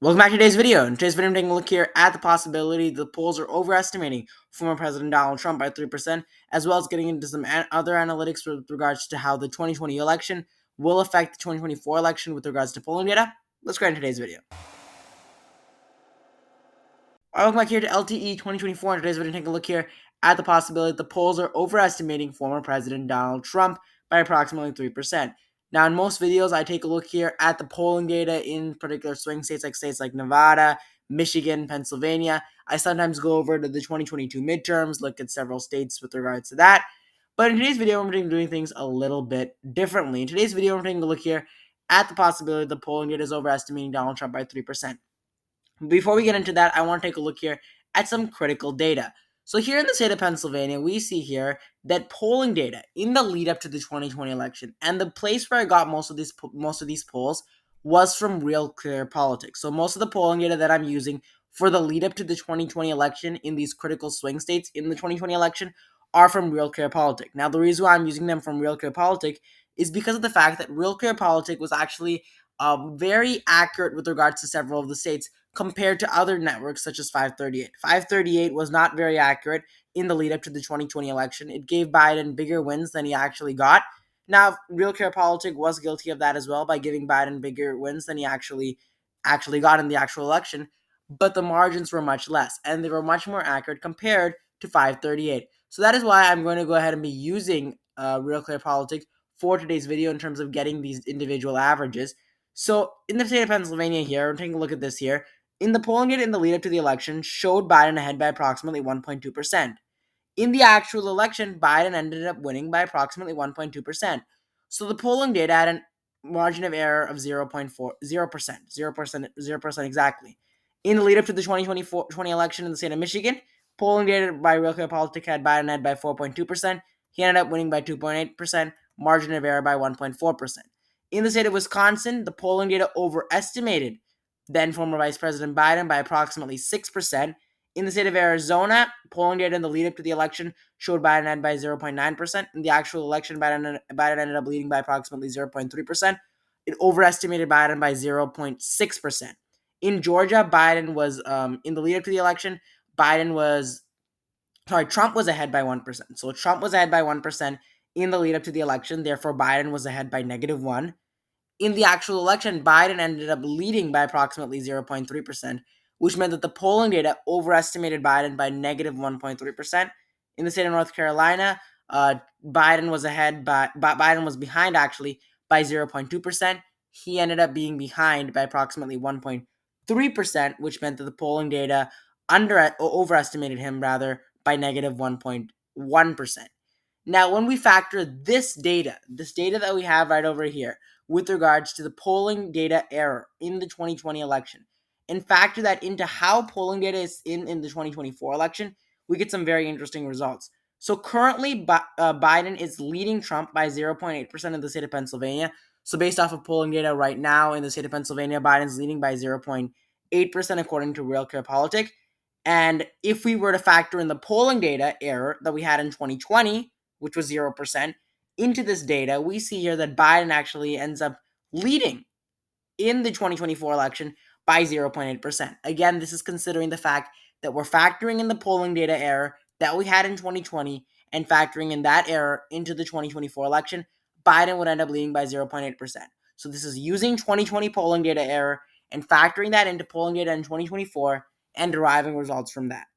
Welcome back to today's video. In today's video, I'm taking a look here at the possibility the polls are overestimating former President Donald Trump by 3%, as well as getting into some other analytics with regards to how the 2020 election will affect the 2024 election with regards to polling data. Let's go into today's video. Alright, welcome back here to LTE 2024. In today's video, taking a look here at the possibility the polls are overestimating former President Donald Trump by approximately 3%. Now, in most videos, I take a look here at the polling data in particular swing states like Nevada, Michigan, Pennsylvania. I sometimes go over to the 2022 midterms, look at several states with regards to that. But in today's video, I'm going to be doing things a little bit differently. In today's video, I'm taking a look here at the possibility the polling data is overestimating Donald Trump by 3%. Before we get into that, I want to take a look here at some critical data. So here in the state of Pennsylvania, we see here that polling data in the lead up to the 2020 election, and the place where I got most of these polls was from Real Clear Politics. So most of the polling data that I'm using for the lead up to the 2020 election in these critical swing states in the 2020 election are from Real Clear Politics. Now, the reason why I'm using them from Real Clear Politics is because of the fact that Real Clear Politics was actually very accurate with regards to several of the states compared to other networks such as 538. 538 was not very accurate in the lead up to the 2020 election. It gave Biden bigger wins than he actually got. Now, Real Clear Politics was guilty of that as well by giving Biden bigger wins than he actually got in the actual election, but the margins were much less and they were much more accurate compared to 538. So that is why I'm going to go ahead and be using Real Clear Politics for today's video in terms of getting these individual averages. So in the state of Pennsylvania here, we're taking a look at this here. In the polling data in the lead up to the election showed Biden ahead by approximately 1.2%. In the actual election, Biden ended up winning by approximately 1.2%. So the polling data had a margin of error of 0.4%, 0% exactly. In the lead up to the 2020 election in the state of Michigan, polling data by Real Clear Politics had Biden ahead by 4.2%. He ended up winning by 2.8%, margin of error by 1.4%. In the state of Wisconsin, the polling data overestimated then former Vice President Biden by approximately 6%. In the state of Arizona, polling data in the lead up to the election showed Biden ahead by 0.9%. In the actual election, Biden ended up leading by approximately 0.3%. It overestimated Biden by 0.6%. In Georgia, Biden was, in the lead up to the election, Trump was ahead by 1%. So Trump was ahead by 1% in the lead up to the election. Therefore, Biden was ahead by -1. In the actual election, Biden ended up leading by approximately 0.3%, which meant that the polling data overestimated Biden by -1.3%. In the state of North Carolina, Biden was behind actually by 0.2%. He ended up being behind by approximately 1.3%, which meant that the polling data overestimated him rather by -1.1%. Now, when we factor this data that we have right over here, with regards to the polling data error in the 2020 election, and factor that into how polling data is in the 2024 election, we get some very interesting results. So currently, Biden is leading Trump by 0.8% in the state of Pennsylvania. So based off of polling data right now in the state of Pennsylvania, Biden's leading by 0.8% according to Real Clear Politics. And if we were to factor in the polling data error that we had in 2020, which was 0%, into this data, we see here that Biden actually ends up leading in the 2024 election by 0.8%. Again, this is considering the fact that we're factoring in the polling data error that we had in 2020 and factoring in that error into the 2024 election. Biden would end up leading by 0.8%. So this is using 2020 polling data error and factoring that into polling data in 2024 and deriving results from that.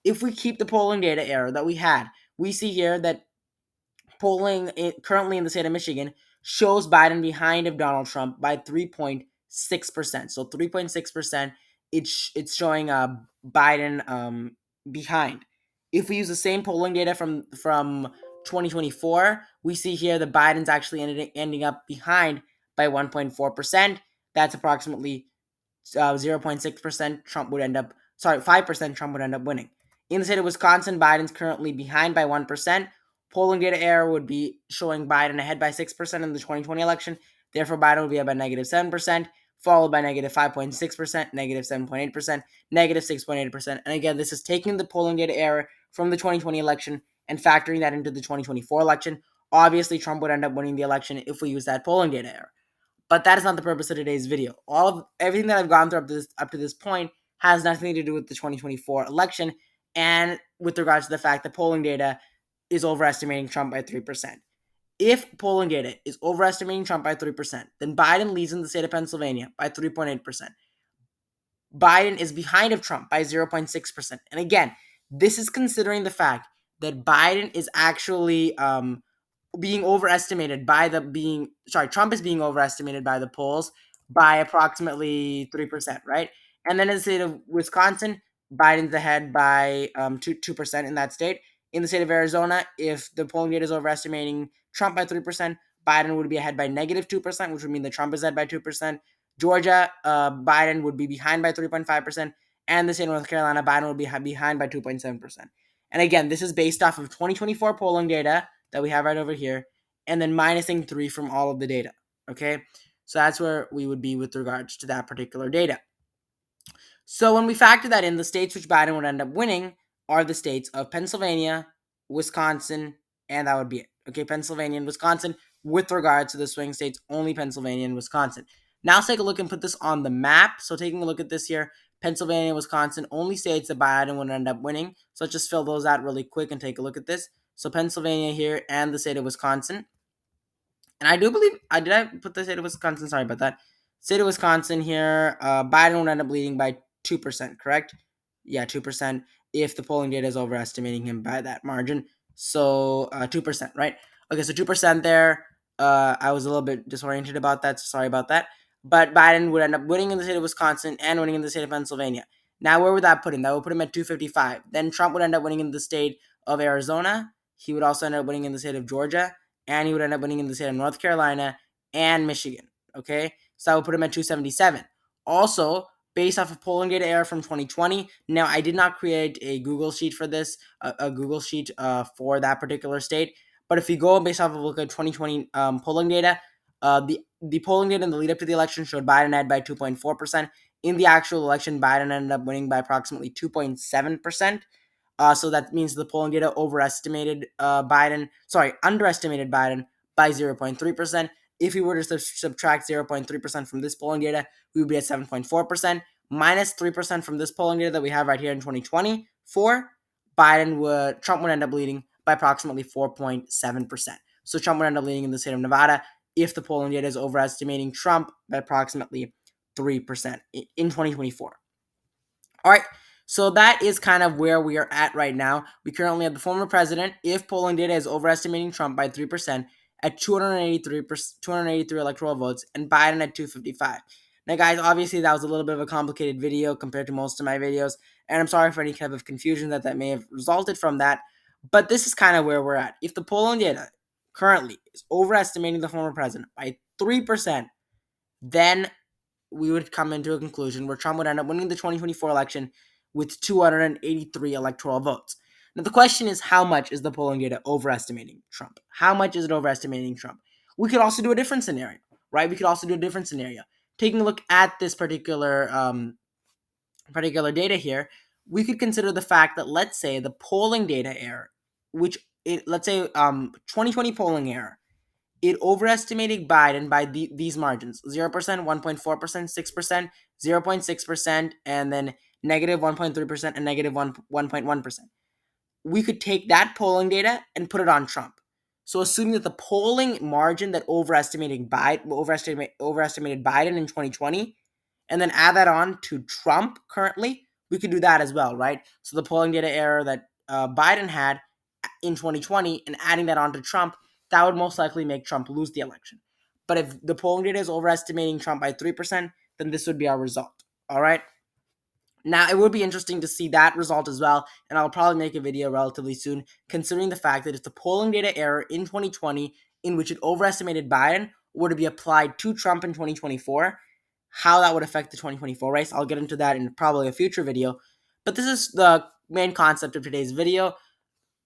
If we keep the polling data error that we had, we see here that polling currently in the state of Michigan shows Biden behind of Donald Trump by 3.6%. So 3.6%, it's showing Biden behind. If we use the same polling data from 2024, we see here that Biden's actually ending up behind by 1.4%. That's approximately 0.6%. 5% Trump would end up winning. In the state of Wisconsin, Biden's currently behind by 1%. Polling data error would be showing Biden ahead by 6% in the 2020 election. Therefore, Biden would be up by -7%, followed by -5.6%, -7.8%, -6.8%. And again, this is taking the polling data error from the 2020 election and factoring that into the 2024 election. Obviously, Trump would end up winning the election if we use that polling data error. But that is not the purpose of today's video. Everything that I've gone through up to this point has nothing to do with the 2024 election, and with regards to the fact that polling data is overestimating Trump by 3%. If polling data is overestimating Trump by 3%, then Biden leads in the state of Pennsylvania by 3.8%. Biden is behind of Trump by 0.6%. And again, this is considering the fact that Biden is actually being overestimated by Trump is being overestimated by the polls by approximately 3%, right? And then in the state of Wisconsin, Biden's ahead by 2% in that state. In the state of Arizona, if the polling data is overestimating Trump by 3%, Biden would be ahead by negative 2%, which would mean that Trump is ahead by 2%. Georgia, Biden would be behind by 3.5%. And the state of North Carolina, Biden would be behind by 2.7%. And again, this is based off of 2024 polling data that we have right over here, and then minusing 3 from all of the data. Okay, so that's where we would be with regards to that particular data. So when we factor that in, the states which Biden would end up winning are the states of Pennsylvania, Wisconsin, and that would be it. Okay, Pennsylvania and Wisconsin. With regards to the swing states, only Pennsylvania and Wisconsin. Now let's take a look and put this on the map. So taking a look at this here, Pennsylvania and Wisconsin, only states that Biden would end up winning. So let's just fill those out really quick and take a look at this. So Pennsylvania here and the state of Wisconsin. And I do believe I put the state of Wisconsin. Sorry about that. State of Wisconsin here. Biden would end up leading by 2%. Correct? Yeah, 2%. If the polling data is overestimating him by that margin, so 2%, right? Okay, so 2% there. I was a little bit disoriented about that. So sorry about that. But Biden would end up winning in the state of Wisconsin and winning in the state of Pennsylvania. Now, where would that put him? That would put him at 255. Then Trump would end up winning in the state of Arizona. He would also end up winning in the state of Georgia, and he would end up winning in the state of North Carolina and Michigan. Okay, so I would put him at 277. Also, based off of polling data error from 2020. Now, I did not create a Google sheet for this, a Google sheet for that particular state. But if you go based off of look at 2020 polling data, the polling data in the lead up to the election showed Biden ahead by 2.4%. In the actual election, Biden ended up winning by approximately 2.7%. So that means the polling data underestimated Biden by 0.3%. If we were to subtract 0.3% from this polling data, we would be at 7.4%. Minus 3% from this polling data that we have right here in 2024, Trump would end up leading by approximately 4.7%. So Trump would end up leading in the state of Nevada if the polling data is overestimating Trump by approximately 3% in 2024. All right, so that is kind of where we are at right now. We currently have the former president, if polling data is overestimating Trump by 3%, at 283 electoral votes, and Biden at 255. Now, guys, obviously that was a little bit of a complicated video compared to most of my videos, and I'm sorry for any kind of confusion that may have resulted from that, but this is kind of where we're at. If the polling data currently is overestimating the former president by 3%, then we would come into a conclusion where Trump would end up winning the 2024 election with 283 electoral votes. Now, the question is, how much is the polling data overestimating Trump? How much is it overestimating Trump? We could also do a different scenario, right? We could also do a different scenario. Taking a look at this particular data here, we could consider the fact that, let's say, the polling data error, let's say 2020 polling error, it overestimated Biden by these margins: 0%, 1.4%, 6%, 0.6%, and then negative 1.3% and negative 1.1%. We could take that polling data and put it on Trump. So assuming that the polling margin that overestimated Biden in 2020, and then add that on to Trump currently, we could do that as well, right? So the polling data error that Biden had in 2020 and adding that on to Trump, that would most likely make Trump lose the election. But if the polling data is overestimating Trump by 3%, then this would be our result. All right. Now, it would be interesting to see that result as well, and I'll probably make a video relatively soon, considering the fact that if the polling data error in 2020, in which it overestimated Biden, were to be applied to Trump in 2024, how that would affect the 2024 race. I'll get into that in probably a future video. But this is the main concept of today's video.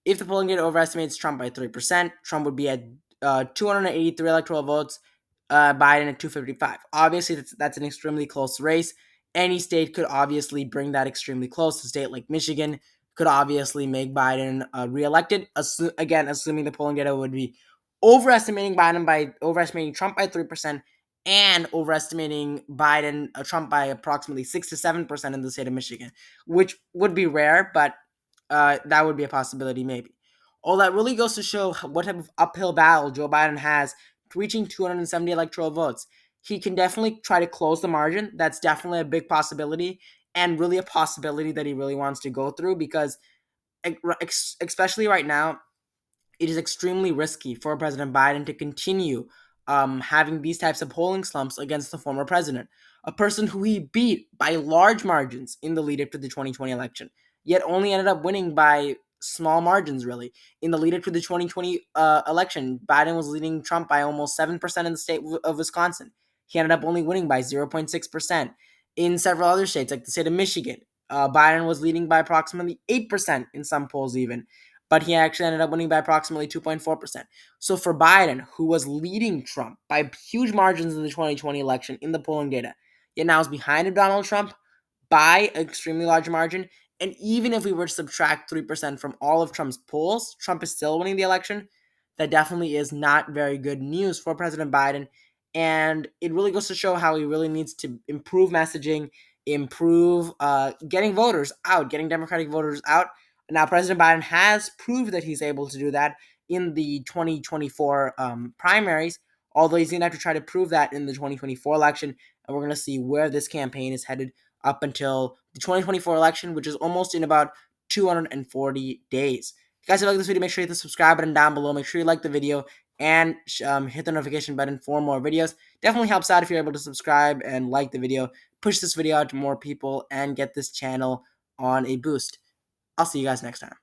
If the polling data overestimates Trump by 3%, Trump would be at 283 electoral votes, Biden at 255. Obviously, that's an extremely close race. Any state could obviously bring that extremely close. A state like Michigan could obviously make Biden reelected. Again, assuming the polling data would be overestimating Trump by 3%, and overestimating Trump by approximately 6 to 7% in the state of Michigan, which would be rare, but that would be a possibility maybe. All that really goes to show what type of uphill battle Joe Biden has to reaching 270 electoral votes. He can definitely try to close the margin. That's definitely a big possibility, and really a possibility that he really wants to go through, because especially right now, it is extremely risky for President Biden to continue having these types of polling slumps against the former president, a person who he beat by large margins in the lead up to the 2020 election, yet only ended up winning by small margins, really. In the lead up to the 2020 election, Biden was leading Trump by almost 7% in the state of Wisconsin. He ended up only winning by 0.6%. In several other states, like the state of Michigan, Biden was leading by approximately 8% in some polls, even, but he actually ended up winning by approximately 2.4%. So for Biden, who was leading Trump by huge margins in the 2020 election in the polling data, yet now is behind of Donald Trump by an extremely large margin. And even if we were to subtract 3% from all of Trump's polls, Trump is still winning the election. That definitely is not very good news for President Biden. And it really goes to show how he really needs to improve messaging, improve getting voters out, getting Democratic voters out. Now, President Biden has proved that he's able to do that in the 2024 primaries, although he's going to have to try to prove that in the 2024 election. And we're going to see where this campaign is headed up until the 2024 election, which is almost in about 240 days. If you guys like this video, make sure you hit the subscribe button down below. Make sure you like the video and hit the notification button for more videos. Definitely helps out if you're able to subscribe and like the video. Push this video out to more people and get this channel on a boost. I'll see you guys next time.